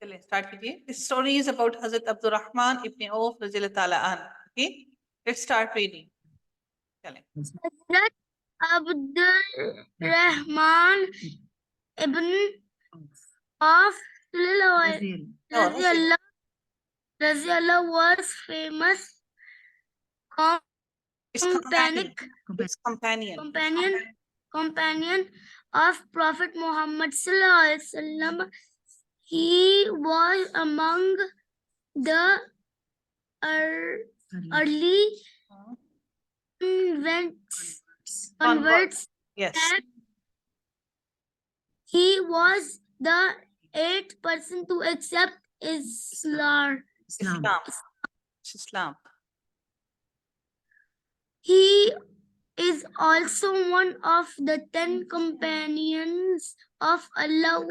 चलिए स्टार्ट कीजिए। This story is about Hazrat Abdurrahman ibn Auf रज़ियल्लाहु ताला अन्हु. Okay, let's start reading. चलें. Hazrat Abdur Rehman ibn of Raziallah was famous His companion. companion His companion. companion of Prophet Muhammad sallallahu alaihi wasallam. He was among the early converts. Yes. That he was the 8th person to accept Islam. Islam. He is also one of the 10 companions of Allah.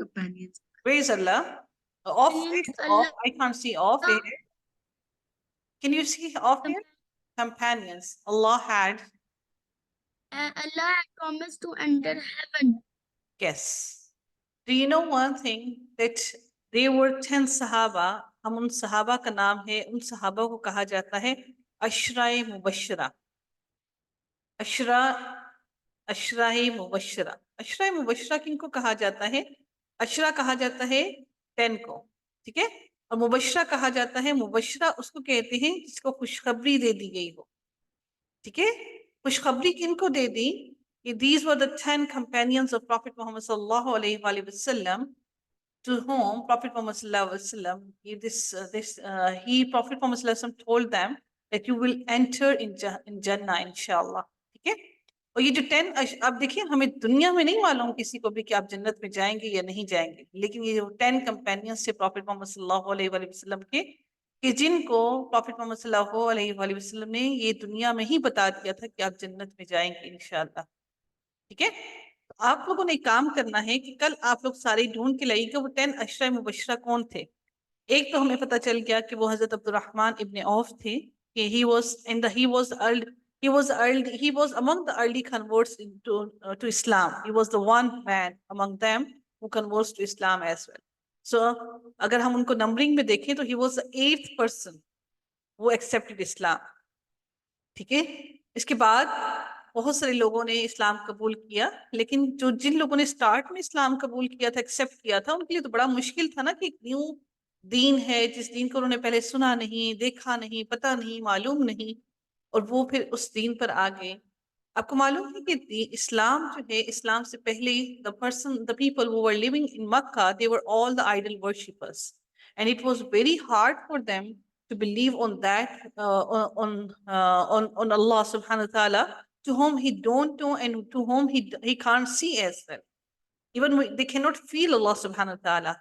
Where is Allah? Off. Off. I can't see off here. Can you see off here? Companions. Allah had promised to enter heaven. Yes. Do you know one thing that there were 10 Sahaba? हम उन सहाबा का नाम है, उन सहाबा को कहा जाता है अशराए मुबशरा. अशरा अशराए मुबशरा. अशराए मुबशरा किनको कहा जाता है? अशरा कहा जाता है 10 को, ठीक है. और मुबशरा कहा जाता है, मुबशरा उसको कहते हैं जिसको खुशखबरी दे दी गई हो, ठीक है. खुशखबरी किनको दे दी? These were the 10 companions of Prophet Muhammad sallallahu alaihi wasallam, to whom Prophet Muhammad sallallahu alaihi wasallam Prophet Muhammad sallallahu alaihi wasallam told them that you will enter in Jannah inshallah, ठीक है. और ये जो 10, अब देखिए हमें दुनिया में नहीं मालूम किसी को भी कि आप जन्नत में जाएंगे या नहीं जाएंगे, लेकिन ये जो 10 कंपेनियंस थे प्रॉफिट मोहम्मद सल्लल्लाहु अलैहि वसल्लम के, कि जिनको प्रॉफिट मोहम्मद सल्लल्लाहु अलैहि वसल्लम ने ये दुनिया में ही बता दिया था कि आप जन्नत में जाएंगे इंशाअल्लाह, ठीक है. तो आप लोगों ने काम करना है कि कल आप लोग सारे ढूंढ के लाइएगा वो 10 अशरा मुबशरा कौन थे. एक तो हमें पता चल गया कि वो हजरत अब्दुर्रहमान इब्न औफ थे, कि he was among the early converts to Islam. He was the one man among them who converts to Islam as well. So अगर हम उनको नंबरिंग में देखें तो he was the 8th person who accepted Islam, ठीक है. इसके बाद बहुत सारे लोगों ने इस्लाम कबूल किया, लेकिन जिन लोगों ने स्टार्ट में इस्लाम कबूल किया था, एक्सेप्ट किया था, उनके लिए तो बड़ा मुश्किल था ना कि न्यू दीन है जिस दीन को उन्होंने पहले सुना नहीं, देखा नहीं, पता नहीं, मालूम नहीं, और वो फिर उस दीन पर आ गए. आपको मालूम है कि इस्लाम जो है, इस्लाम से पहले the people who were living in Makkah, they were all the idol worshippers, and it was very hard for them to believe on that, on Allah subhanahu wa ta'ala, to whom he don't know and to whom he can't see as well. Even they cannot feel Allah subhanahu wa ta'ala.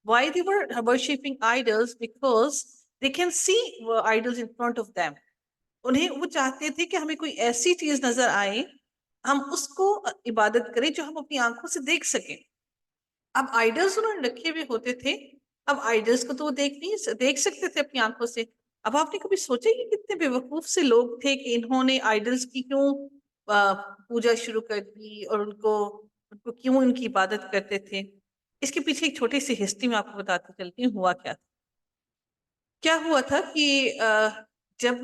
Why they were worshipping idols? Because they can see idols in front of them. उन्हें वो चाहते थे कि हमें कोई ऐसी चीज नजर आए, हम उसको इबादत करें जो हम अपनी आंखों से देख सकें. अब आइडल्स उन्होंने रखे हुए होते थे, अब आइडल्स को तो वो देख सकते थे अपनी आंखों से. अब आपने कभी सोचा कि कितने बेवकूफ से लोग थे कि इन्होंने आइडल्स की क्यों पूजा शुरू कर दी और उनको क्यों इनकी इबादत करते थे. इसके पीछे एक छोटी सी हिस्ट्री में आपको बताती चलती हूँ. क्या हुआ था कि जब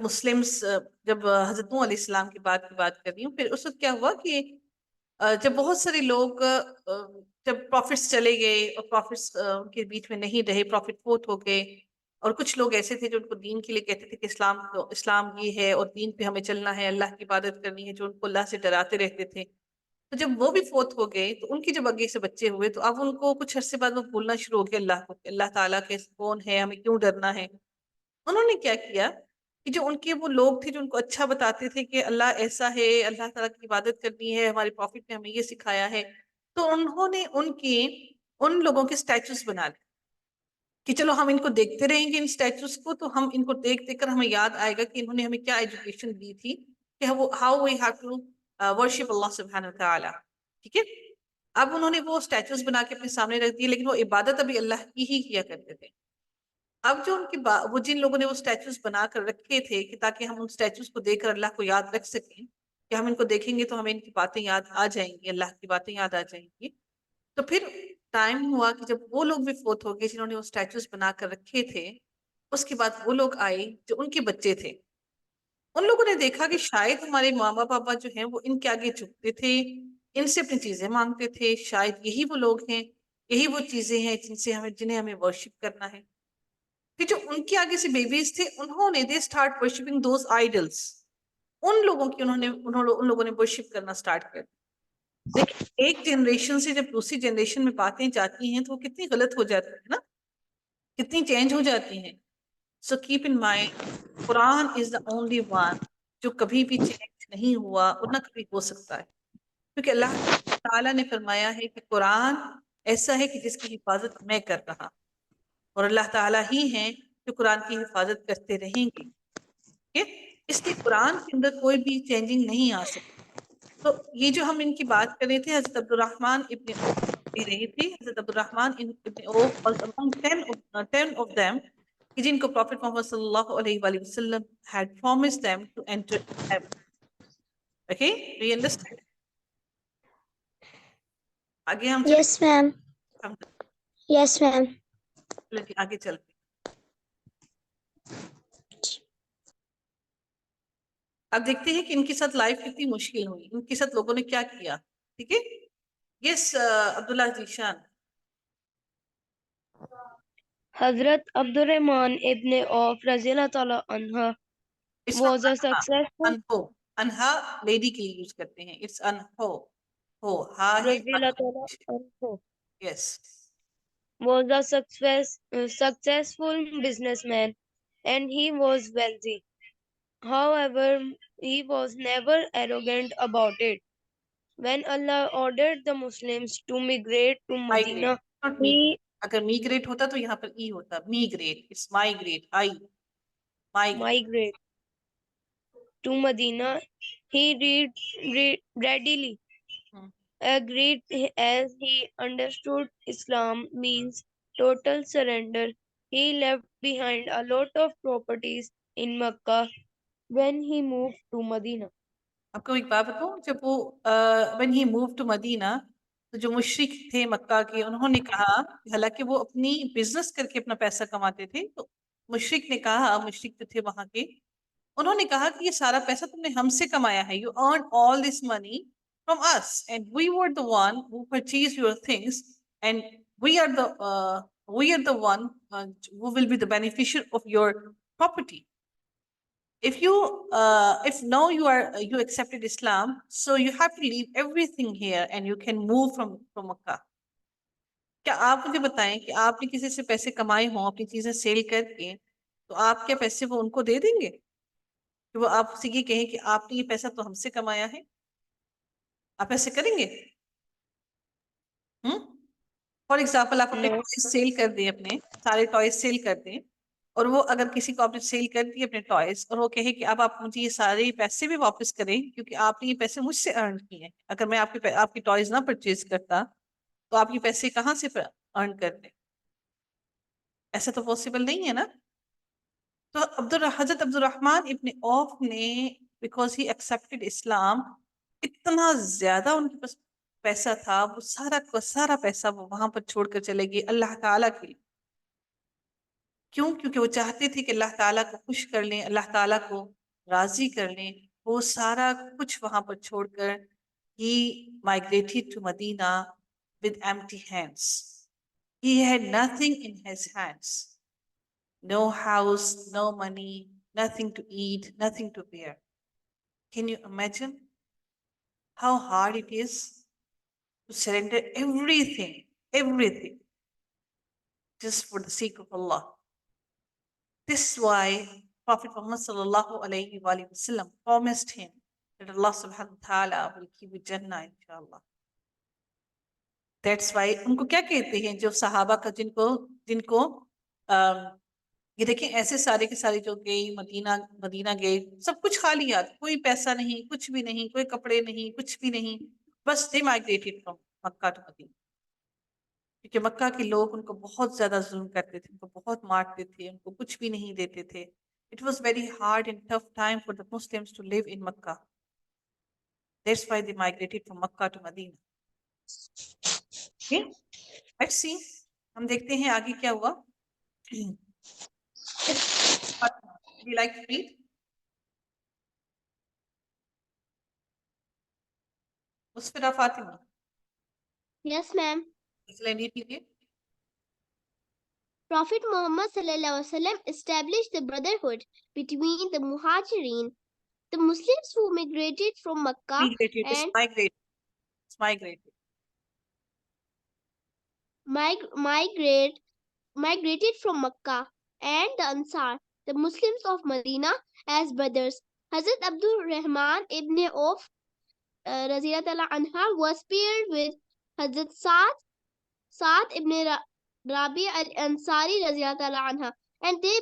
मुस्लिम्स, जब हजरत नूह अलैहिस्सलाम की बात कर रही हूँ, फिर उस वक्त क्या हुआ कि जब बहुत सारे लोग, जब प्रॉफिट्स चले गए और प्रॉफिट्स उनके बीच में नहीं रहे, प्रॉफिट फोत हो गए, और कुछ लोग ऐसे थे जो उनको दीन के लिए कहते थे कि इस्लाम ये है और दीन पे हमें चलना है, अल्लाह की इबादत करनी है, जो उनको अल्लाह से डराते रहते थे. तो जब वो भी फोत हो गए तो उनकी जब आगे से बच्चे हुए तो अब उनको कुछ अरसे बाद वो भूलना शुरू हो गया अल्लाह को, अल्लाह ताला के कौन है, हमें क्यों डरना है. उन्होंने क्या किया कि जो उनके वो लोग थे जो उनको अच्छा बताते थे कि अल्लाह ऐसा है, अल्लाह ताला की इबादत करनी है, हमारे प्रॉफिट ने हमें ये सिखाया है, तो उन्होंने उन लोगों के स्टैचूज बना लिए कि चलो हम इनको देखते रहेंगे इन स्टैचूज को, तो हम इनको देख देख कर हमें याद आएगा कि इन्होंने हमें क्या एजुकेशन दी थी कि how we have to worship Allah सुब्हानहू व तआला, ठीक है. अब उन्होंने वो स्टैचूज बना के अपने सामने रख दिए, लेकिन वो इबादत अभी अल्लाह की ही किया करते थे. अब जो वो जिन लोगों ने वो स्टैचूज बनाकर रखे थे कि ताकि हम उन स्टैचूज को देखकर अल्लाह को याद रख सकें, कि हम इनको देखेंगे तो हमें इनकी बातें याद आ जाएंगी, अल्लाह की बातें याद आ जाएंगी। तो फिर टाइम हुआ कि जब वो लोग भी फोत हो गए जिन्होंने वो स्टैचूज बना कर रखे थे, उसके बाद वो लोग आए जो उनके बच्चे थे। उन लोगों ने देखा कि शायद हमारे मामा पापा जो हैं वो इनके आगे झुकते थे, इनसे अपनी चीजें मांगते थे, शायद यही वो लोग हैं, यही वो चीजें हैं जिनसे हमें जिन्हें हमें वर्शिप करना है। फिर जो उनके आगे से बेबीज थे उन्होंने they start worshipping those idols. उन लोगों की उन लोगों ने वर्शिप करना स्टार्ट कर दिया। लेकिन एक जनरेशन से जब दूसरी जनरेशन में बातें जाती हैं तो वो कितनी गलत हो जाती है ना, कितनी चेंज हो जाती हैं। So keep in mind, Quran is the only one जो कभी भी चेंज नहीं हुआ और ना कभी हो सकता है, क्योंकि अल्लाह ताला ने फरमाया है कि कुरान ऐसा है कि जिसकी हिफाजत मैं कर रहा, और अल्लाह ताला ही हैं जो कुरान की हिफाजत करते रहेंगे। ठीक है, इसलिए कुरान के अंदर कोई भी चेंजिंग नहीं आ सकती। तो ये जो हम इनकी बात कर रहे थे, हजरत अब्दुर्रहमान इब्ने औफ दे रही थी, हजरत अब्दुर्रहमान इब्ने औफ वाज अमंग 10 of them, कि जिनको प्रॉफिट मोहम्मद सल्लल्लाहु अलैहि वसल्लम had promised them to enter heaven. Okay, do you understand? आगे हम चले, Yes, ma'am. हम Yes, ma'am. चले आगे चलते। अब देखते हैं कि इनके साथ लाइफ कितनी मुश्किल हुई, इनके साथ लोगों ने क्या किया। ठीक है, yes Abdullah Zeeshan. Hazrat Abdurrahman ibn Auf Razila Ta'ala Anha it's was not a अनहा, successful अनहो, अनहा लेडी के लिए यूज करते हैं, इट्स अनहो, हो हा है, Razila Ta'ala Anha yes. was a successful businessman and he was wealthy. However, he was never arrogant about it. When Allah ordered the Muslims to migrate to migrate, Medina, not me, he अगर migrate होता तो यहाँ पर ई होता, migrate, it's migrate, I migrate. migrate to Medina, he readily agreed as he understood Islam means total surrender. He left behind a lot of properties in Mecca when he moved to Medina. आपको एक बात बताऊं, जब वो when he move to Medina, तो जो मुशरिक थे मक्का के उन्होंने कहा, हालांकि वो अपनी बिजनेस करके अपना पैसा कमाते थे, तो मुशरिक ने कहा, मुशरिक जो थे वहां के, उन्होंने कहा कि ये सारा पैसा तुमने हमसे कमाया है, you earn all this money from us and we were the one who purchase your things and we are the we are the one who will be the beneficiary of your property. if you if now you accepted Islam, so you have to leave everything here and you can move from Makkah. क्या आप मुझे बताएं कि आपने किसी से पैसे कमाए हों अपनी चीजें सेल करके, तो आप क्या पैसे वो उनको दे देंगे कि वो आपसे ये कहें कि आपने ये पैसा तो हमसे कमाया है? आप ऐसे करेंगे? हम्म, फॉर एग्जाम्पल आप अपने No, टॉयज सेल कर दें, अपने सारे टॉयज सेल कर दें, और वो अगर किसी को आपने सेल कर दिए अपने टॉयज, और वो कहे कि अब आप मुझे ये सारे पैसे भी वापस करें क्योंकि आपने ये पैसे मुझसे अर्न किए हैं, अगर मैं आपकी टॉयज ना परचेज करता तो आप ये पैसे कहाँ से अर्न करते? ऐसा तो पॉसिबल नहीं है ना। तो हजरत अब्दुर्रहमान इब्ने औफ ने, बिकॉज ही एक्सेप्टेड इस्लाम, इतना ज्यादा उनके पास पैसा था, वो सारा का सारा पैसा वो वहां पर छोड़कर चले गए अल्लाह ताला के लिए। क्यों? क्योंकि वो चाहते थे कि अल्लाह ताला को खुश कर लें, अल्लाह ताला को राजी कर लें। वो सारा कुछ वहां पर छोड़कर ही migrated to Medina with empty hands. He had nothing in his hands, no house, no money, nothing to eat, nothing to wear. Can you imagine how hard it is to surrender everything, everything, just for the sake of Allah? This is why Prophet Muhammad sallallahu alayhi wa sallam promised him that Allah subhanahu wa ta'ala will give you Jannah inshallah. That's why उनको क्या कहते हैं जो सहाबा का, जिनको जिनको ये देखें, ऐसे सारे के सारे जो गए मदीना, मदीना गए, सब कुछ खाली याद, कोई पैसा नहीं, कुछ भी नहीं, कोई कपड़े नहीं, कुछ भी नहीं, बस they migrated from Makkah to Madinah, क्योंकि मक्का के लोग उनको बहुत ज्यादा जुल्म करते थे, उनको बहुत मारते थे, उनको कुछ भी नहीं देते थे। It was very hard and tough time for the Muslims to live in Makkah. That's why they migrated from Makkah to Medina. Okay, let's see. हम देखते हैं आगे क्या हुआ. Yes, Fatima, would you like to read? Musfira Fatima. Yes, ma'am. Explain it. Prophet Muhammad ﷺ established the brotherhood between the Muhajirin, the Muslims who migrated from Makkah and migrated from Makkah, and the Ansar, the Muslims of Medina, as brothers. Hazrat Abdur Rehman ibn Auf anha was paired with Hazrat Saad ibn Rabi al-Ansari anha, and they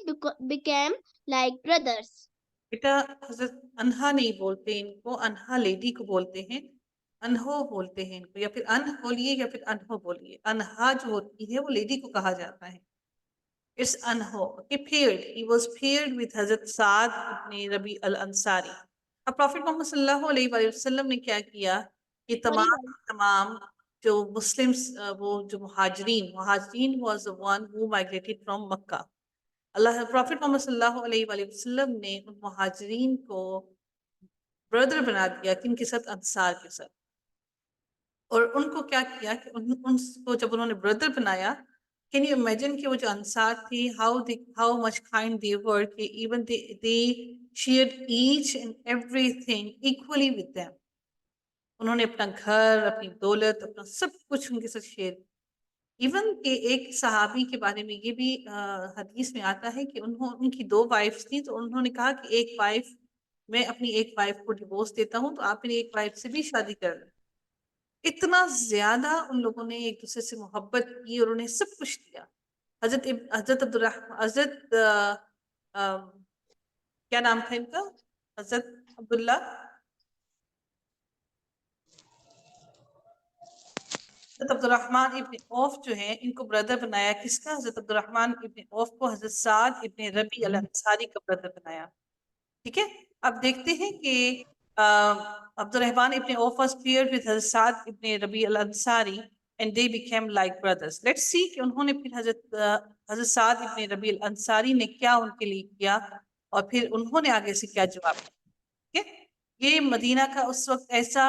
became like brothers. बेटा हजरत अनहा नहीं बोलते इनको, अनहा lady को बोलते हैं, अनहो बोलते हैं इनको, या फिर अन बोलिए या फिर अनहो बोलिए. अनहा जो होती है वो लेडी को कहा जाता है. It's अनहो. he was paired with Hazrat Saad ibn Rabi al-Ansari. अब प्रॉफिट मोहम्मद सल्लल्लाहु अलैहि वसल्लम ने क्या किया कि तमाम जो मुस्लिम्स, वो जो मुहाजिरीन was the one who migrated from Makkah. Allah prophet Muhammad सल्लल्लाहु अलैहि वसल्लम ने उन मुहाजिरीन को ब्रदर बना दिया, किनके साथ? अंसार के साथ. और उनको क्या किया कि उनको जब उन्होंने ब्रदर बनाया, कैन यू इमेजिन कि वो जो अंसार थी, हाउ मच काइंड दे वर, कि even they shared each and everything equally with them. उन्होंने अपना घर, अपनी दौलत, अपना सब कुछ उनके साथ शेयर. इवन के एक सहाबी के बारे में ये भी हदीस में आता है कि उनकी 2 वाइफ्स थी, तो उन्होंने कहा कि एक वाइफ, मैं अपनी एक वाइफ को डिवोर्स देता हूँ, तो आप मेरी एक वाइफ से भी शादी कर लें. इतना ज्यादा उन लोगों ने एक दूसरे से मोहब्बत की और उन्हें सब कुछ दिया. हजरत क्या नाम था इनका? हजरत अब्दुल्ला, हजरत अब्दुर्रहमान इब्न औफ जो है, इनको ब्रदर बनाया. किसका? हजरत अब्दुर्रहमान इब्न औफ को हजरत साद इब्न रबी अल अंसारी का ब्रदर बनाया. ठीक है, अब देखते हैं कि Abdurrahman ibn Auf was paired with Hazrat Saad ibn rabi Al Ansari and they became like brothers. Let's see कि उन्होंने फिर हजरत साद इब्न रबी अल अंसारी ने क्या उनके लिए किया और फिर उन्होंने आगे से क्या जवाब दिया. ठीक है, ये मदीना का उस वक्त ऐसा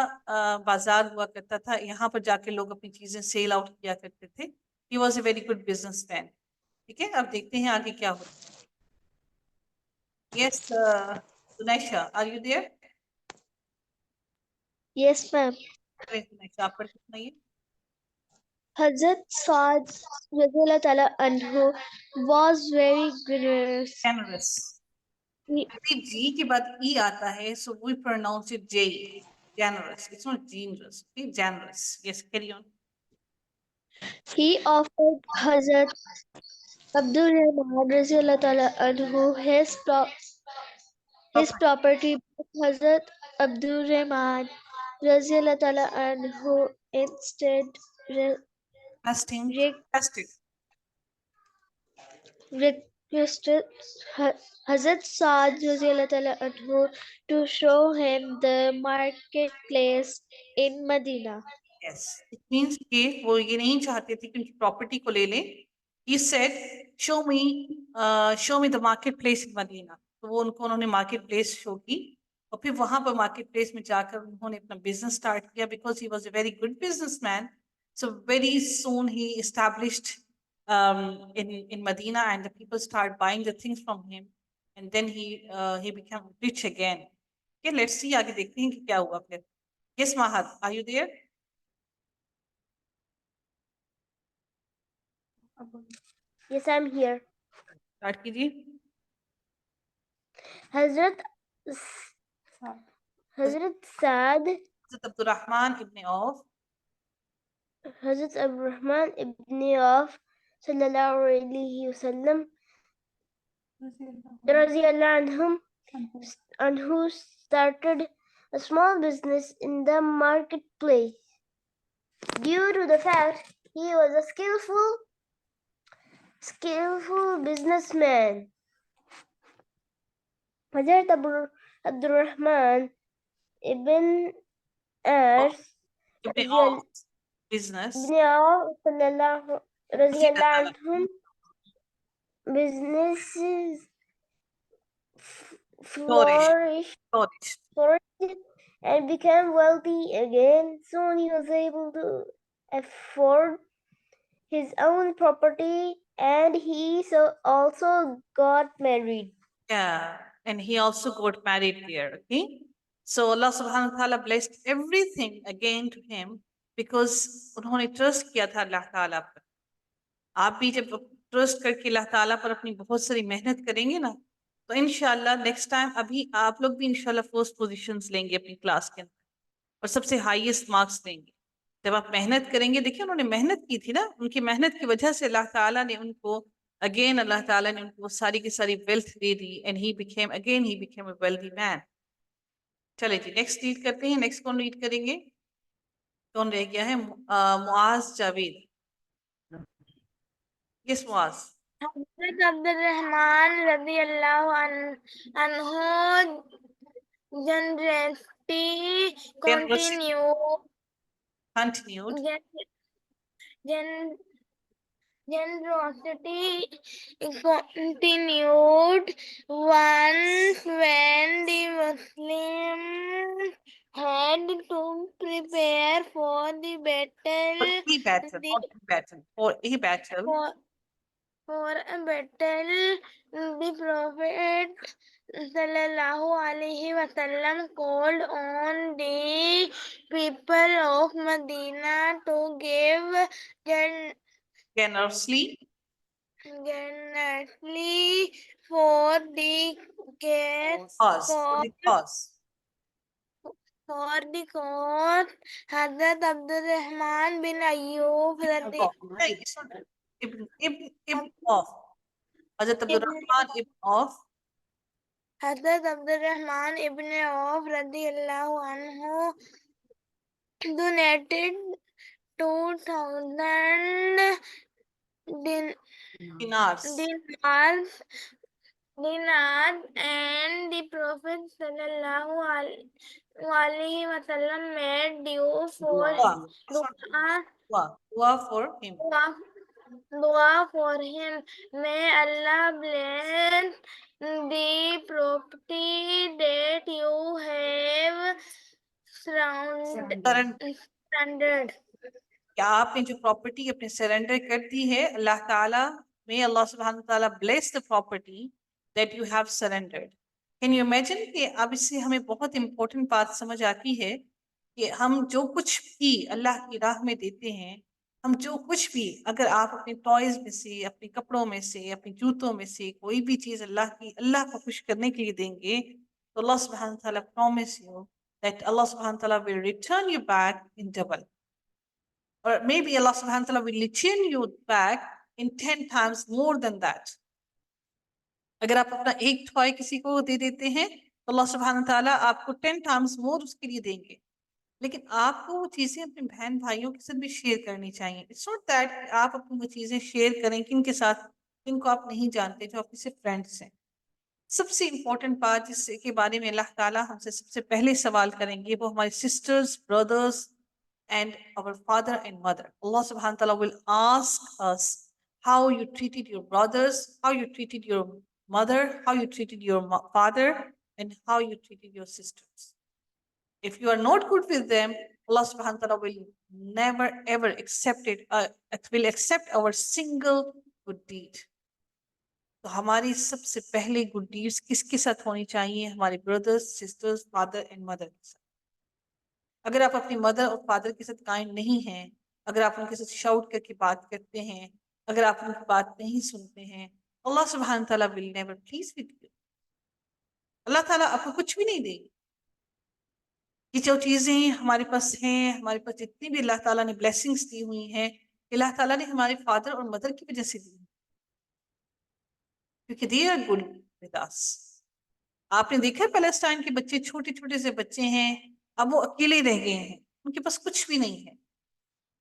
बाजार हुआ करता था, यहाँ पर जाके लोग अपनी चीजें सेल आउट किया करते थे. He was a very good businessman. ठीक है, अब देखते हैं आगे क्या होता है. Yes Sunaisha, are you there? Yes, ma'am. Sunaisha, आप पढ़ कितना ये? Hazrat Saad Radhiyallahu Ta'ala anhu was very Generous. यदि जी के बाद ई आता है, so we pronounce it J. Generous. It's not generous. Okay, generous. Yes, carry on. He offered Hazrat Abdur Rehman Radhiyallahu Ta'ala anhu his property, but Hazrat Abdur Rehman Radhiyallahu Ta'ala anhu instead requested Hazrat Saad anhu to show him the marketplace in Medina. Yes, it means कि वो ये नहीं चाहते थे कि उनकी property को ले लें. He said, show me the marketplace in Medina. तो वो उन्होंने मार्केट प्लेस शो की और फिर वहां पर मार्केट प्लेस में जाकर उन्होंने अपना बिजनेस स्टार्ट किया. Because he was a very good businessman, so very soon he established in Medina and the people start buying the things from him and then he became rich again. Okay, let's see आगे देखते हैं कि क्या हुआ फिर. Yes, Mahad, are you there? Yes, I'm here. Start कीजिए. Hazrat Saad हज़रत Abdurrahman ibn Auf Hazrat Abrahman ibn Auf sallallahu alayhi wasallam radiyallahu anhu started a small business in the marketplace. Due to the fact he was a skillful businessman, Hazrat Abdurrahman ibn as Ibn رضي Auf business صلى الله رضي الله عنهم businesses flourished. flourished and became wealthy again. Soon he was able to afford his own property and he also got married. Yeah, and he also got married there. Okay, so Allah subhanahu wa ta'ala blessed everything again to him because उन्होंने trust किया था अल्लाह ताला पर. आप भी जब trust करके अल्लाह ताला पर अपनी बहुत सारी मेहनत करेंगे ना, तो इंशाल्लाह नेक्स्ट टाइम अभी आप लोग भी इंशाल्लाह फर्स्ट पोजीशंस लेंगे अपनी क्लास के अंदर और सबसे हाईएस्ट मार्क्स लेंगे जब आप मेहनत करेंगे. देखिए उन्होंने मेहनत की थी ना, उनकी मेहनत की वजह से अल्लाह ताला ने उनको अल्लाह ताला ने उनको सारी की सारी wealth they the and he became a wealthy man. चले जी नेक्स्ट रीड करते हैं. नेक्स्ट कौन रीड करेंगे? कौन रह गया है? Muaz Javed. Yes Muaz. Hazrat Abdur Rehman radiallahu anhu generosity continued. Generosity continued once when the Muslims had to prepare for the battle. For a battle, the Prophet sallallahu alaihi wasallam called on the people of Medina to give generously for the cause. Hazrat Abdur Rehman bin Ayyub Hazrat Abdur Rehman ibn Auf radiyallahu anhu donated 2,000 dinars and the Prophet sallallahu alaihi wasallam made dua for him. Dua for him. May Allah bless the property that you have surrendered. क्या आपने जो property अपने surrender कर दी है अल्लाह ताला में अल्लाह सुब्हान ताला bless the property that you have surrendered. Can you imagine कि अब इससे हमें बहुत इंपॉर्टेंट बात समझ आती है कि हम जो कुछ भी अल्लाह की राह में देते हैं, हम जो कुछ भी अगर आप अपने टॉयज में से, अपने कपड़ों में से, अपने जूतों में से कोई भी चीज अल्लाह को खुश करने के लिए देंगे तो अल्लाह सुब्हान ताला प्रॉमिस यू दैट अल्लाह सुब्हान ताला will return you back in double. Or maybe Allah subhanahu wa ta'ala will return you back in 10 times more than that. अगर आप अपना एक टॉय किसी को दे देते हैं तो अल्लाह सुब्हानहू व तआला आपको 10 टाइम्स मोर उसके लिए देंगे. लेकिन आपको वो चीजें अपने बहन भाइयों के साथ भी शेयर करनी चाहिए. इट्स नॉट दैट आप अपनी वो चीजें शेयर करें किनके साथ, जिनको आप नहीं जानते, जो आपके सिर्फ फ्रेंड्स हैं. सबसे इंपॉर्टेंट बात जिसके के बारे में अल्लाह ताला हमसे सबसे पहले सवाल करेंगे वो हमारे sisters, brothers and our father and mother. Allah subhanahu wa ta'ala will ask us how you treated your brothers, how you treated your mother, how you treated your father, and how you treated your sisters. If you are not good with them, Allah subhanahu wa ta'ala will never ever will accept our single good deed. तो हमारी सबसे पहले good deeds किसके साथ होनी चाहिए? हमारे brothers, sisters, father and mother के साथ. अगर आप अपनी मदर और फादर के साथ काइंड नहीं हैं, अगर आप उनके साथ शाउट करके बात करते हैं, अगर आप उनकी बात नहीं सुनते हैं, अल्लाह सुब्हान ताला will never please with you. Allah ताला आपको कुछ भी नहीं देगी. ये जो चीजें हमारे पास हैं, हमारे पास जितनी भी अल्लाह ताला ने ब्लेसिंग्स दी हुई हैं, अल्लाह ताला ने हमारे फादर और मदर की वजह से दी, क्योंकि they are good with us. आपने देखा है पैलेस्टाइन के बच्चे, छोटे छोटे से बच्चे हैं, अब वो अकेले रह गए हैं, उनके पास कुछ भी नहीं है.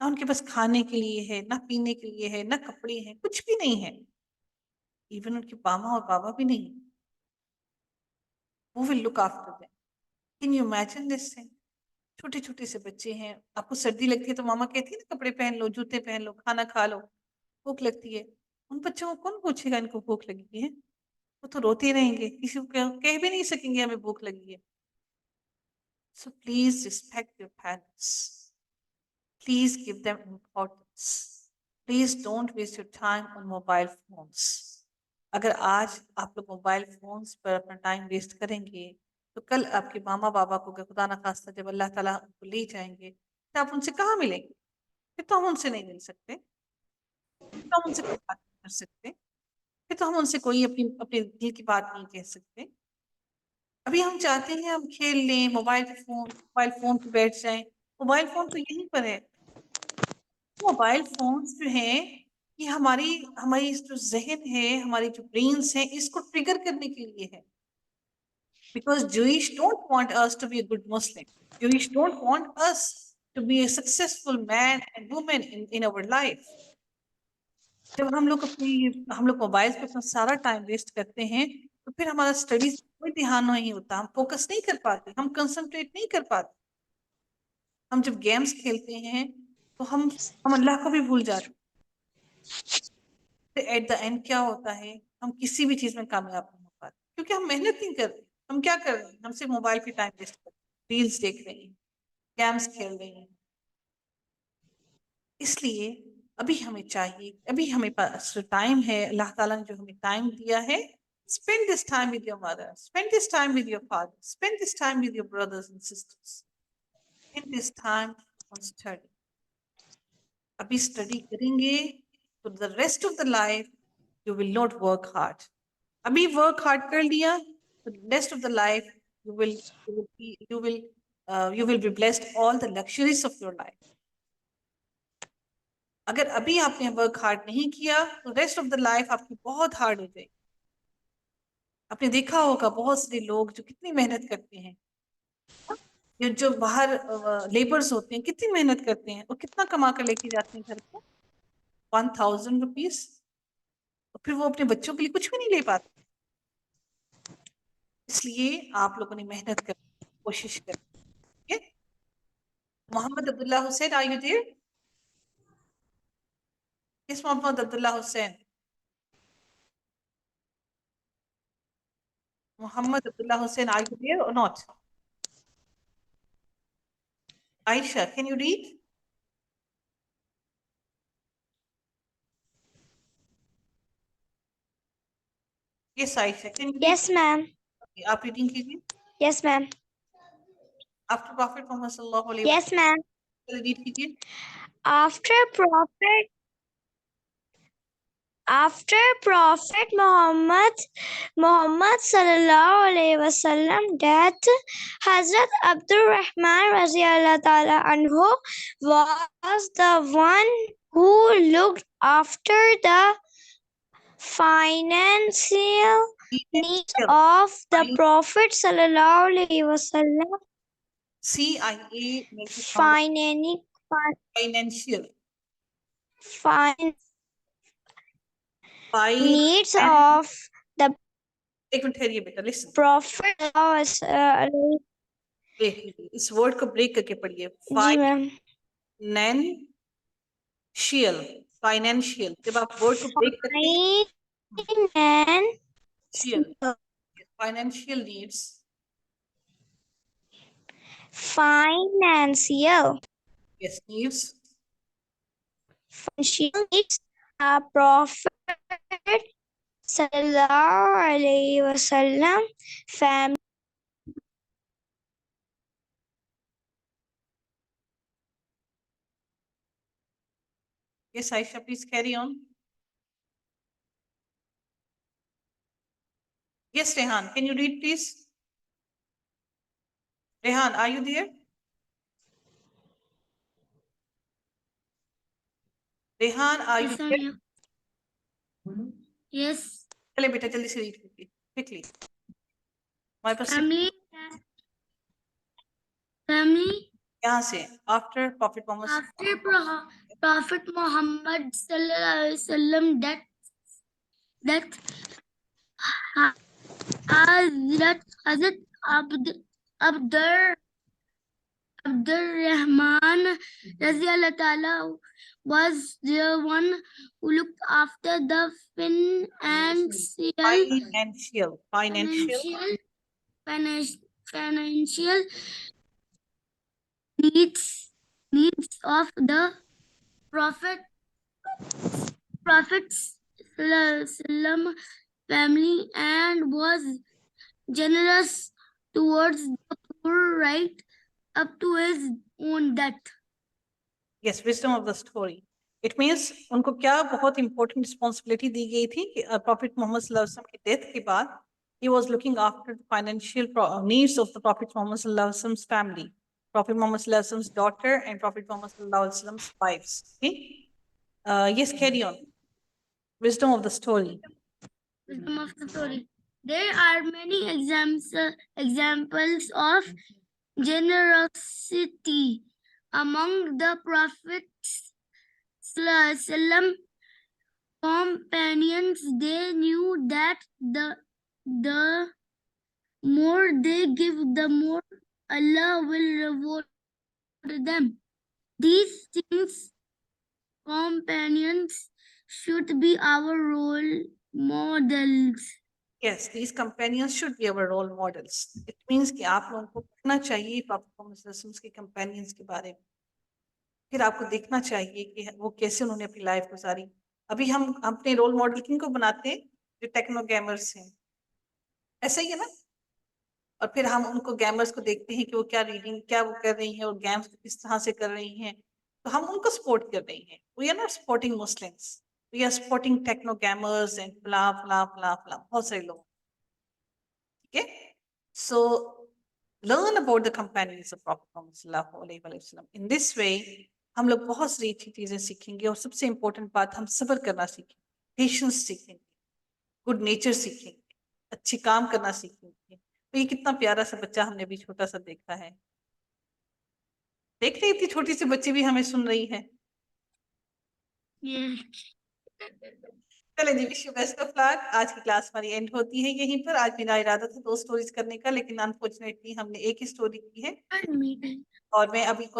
ना उनके पास खाने के लिए है, ना पीने के लिए है, ना कपड़े हैं, कुछ भी नहीं है. इवन उनके मामा और बाबा भी नहीं. Who will look after them? Can you imagine this thing? छोटे छोटे से बच्चे हैं, आपको सर्दी लगती है तो मामा कहती है ना कपड़े पहन लो, जूते पहन लो, खाना खा लो। भूख लगती है, उन बच्चों को कौन पूछेगा इनको भूख लगी है? वो तो रोते रहेंगे, किसी को कह भी नहीं सकेंगे हमें भूख लगी है। So please respect your parents. Please give them importance. Please don't waste your time on mobile phones. अगर आज आप लोग मोबाइल फोन्स पर अपना टाइम वेस्ट करेंगे तो कल आपके मामा बाबा को खुदा ना खास्ता जब अल्लाह ताला उनको ले जाएंगे तो आप उनसे कहाँ मिलेंगे? फिर तो हम उनसे नहीं मिल सकते, फिर तो हम उनसे कोई बात नहीं कर सकते, फिर तो हम उनसे कोई अपनी अपने दिल की बात नहीं कह सकते। अभी हम चाहते हैं हम खेल लें, मोबाइल फोन पे बैठ जाएं। मोबाइल फोन तो यहीं पर है। मोबाइल फोन्स जो हैं ये हमारी हमारी जो जहन है, हमारी जो ब्रेन्स हैं, इसको ट्रिगर करने के लिए है। Because Jewish don't want us to be a good Muslim. Jewish don't want us to be a successful man and woman in our life. जब हम लोग मोबाइल पे अपना सारा टाइम वेस्ट करते हैं तो फिर हमारा स्टडीज कोई ध्यान नहीं होता, हम फोकस नहीं कर पाते, हम कंसंट्रेट नहीं कर पाते। हम जब गेम्स खेलते हैं तो हम अल्लाह को भी भूल जाते हैं। एट द एंड क्या होता है, हम किसी भी चीज में कामयाब नहीं हो पाते क्योंकि हम मेहनत नहीं कर रहे। हम क्या कर रहे हैं, हम सिर्फ मोबाइल पे टाइम वेस्ट कर रहे हैं, रील्स देख रहे हैं, गेम्स खेल रहे हैं। इसलिए अभी हमें पास जो टाइम है, अल्लाह ताला ने जो हमें टाइम दिया है, spend this time with your mother, spend this time with your father, spend this time with your brothers and sisters, spend this time on study. अभी स्टडी करेंगे तो the rest of the life you will not work hard. अभी work hard कर लिया तो rest of the life you will be blessed all the luxuries of your life. अगर अभी आपने वर्क हार्ड नहीं किया तो रेस्ट ऑफ द लाइफ आपकी बहुत हार्ड हो जाएगी। आपने देखा होगा बहुत सारे लोग जो कितनी मेहनत करते हैं, ये जो बाहर लेबर्स होते हैं कितनी मेहनत करते हैं और कितना कमा कर लेके जाते हैं घर को, 1000 रुपीज, और फिर वो अपने बच्चों के लिए कुछ भी नहीं ले पाते। इसलिए आप लोगों ने मेहनत करने की कोशिश करें। Muhammad Abdullah Hussain, are you there? Yes, Muhammad Abdullah Hussain, Muhammad Abdullah Hussain, are you there or not? Aisha, can you read? Yes, Aisha, can you read? Yes, ma'am. Okay, आप रीडिंग कीजिए। Yes, ma'am. After Prophet Muhammad sallallahu alaihi Yes, ma'am. wasallam, read कीजिए। After Prophet Muhammad sallallahu alaihi wasallam death, Hazrat Abdur Rehman radiallahu ta'ala anhu was the one who looked after the financial needs of the Prophet sallallahu alaihi wasallam. CIA makes it financial. Needs of the एक minute ठहरिए बेटा, listen. Prophet इस word को break करके पढ़िए। जी ma'am. Financial, जब आप word को break करते हैं, financial needs, financial yes, needs, Prophet sallallahu alaihi wasallam family. yes, Aisha, please carry on. Yes, Rehan, can you read please? Rehan, are you there? Rehan, are you there? Yes. चले बेटा जल्दी से read कीजिए quickly. हमारे पास Family. यहाँ से after Prophet Muhammad Prophet Muhammad sallallahu alaihi wasallam that Hazrat Abdur Abdur Rehman Radiallahu Ta'ala was the one who looked after the financial needs of the Prophet's family and was generous towards the poor right up to his own death. Yes, wisdom of the story. It means उनको क्या बहुत important responsibility दी गई थी कि Prophet Muhammad sallallahu alaihi wasallam की death के बाद he was looking after the financial needs of the Prophet Muhammad sallallahu alaihi wasallam's family, Prophet Muhammad sallallahu alaihi wasallam's daughter and Prophet Muhammad sallallahu alaihi wasallam's wives. Okay, yes, carry on. Wisdom of the story. Wisdom of the story. There are many examples of generosity among the Prophet's companions. They knew that the more they give, the more Allah will reward them. These things, companions, should be our role models. Yes, these companions should be our role models. It means कि आप लोगों को पढ़ना चाहिए Prophet Muhammad sallallahu alaihi wasallam के companions के बारे में. फिर आपको देखना चाहिए कि वो कैसे उन्होंने अपनी लाइफ गुजारी. अभी हम अपने रोल मॉडल किनको बनाते हैं? जो टेक्नो गेमर्स हैं, ऐसा ही है ना. और फिर हम उनको गेमर्स को देखते हैं कि वो क्या रीडिंग क्या वो कर रही हैं और गेम्स किस तरह से कर रही हैं, तो हम उनको सपोर्ट कर रही हैं. We are not supporting Muslims, we are supporting techno gamers and फ्ला फ्ला फ्ला फ्ला बहुत सारे लोग. ठीक है, सो learn about the companions of Prophet Muhammad sallallahu alaihi wasallam. In this way हम लोग बहुत सारी अच्छी चीजें सीखेंगे और सबसे इम्पोर्टेंट बात हम सब्र करना सीखेंगे, पेशेंस सीखेंगे, गुड नेचर सीखेंगे, अच्छी काम करना सीखेंगे. तो ये कितना प्यारा सा बच्चा हमने अभी छोटा सा देखा है. देख रही थी छोटी सी बच्ची भी हमें सुन रही है. चले जी, wish you best of luck. आज की क्लास हमारी एंड होती है यहीं पर. आज मेरा इरादा था 2 स्टोरीज करने का, लेकिन अनफॉर्चुनेटली हमने एक ही स्टोरी की है. और मैं अभी को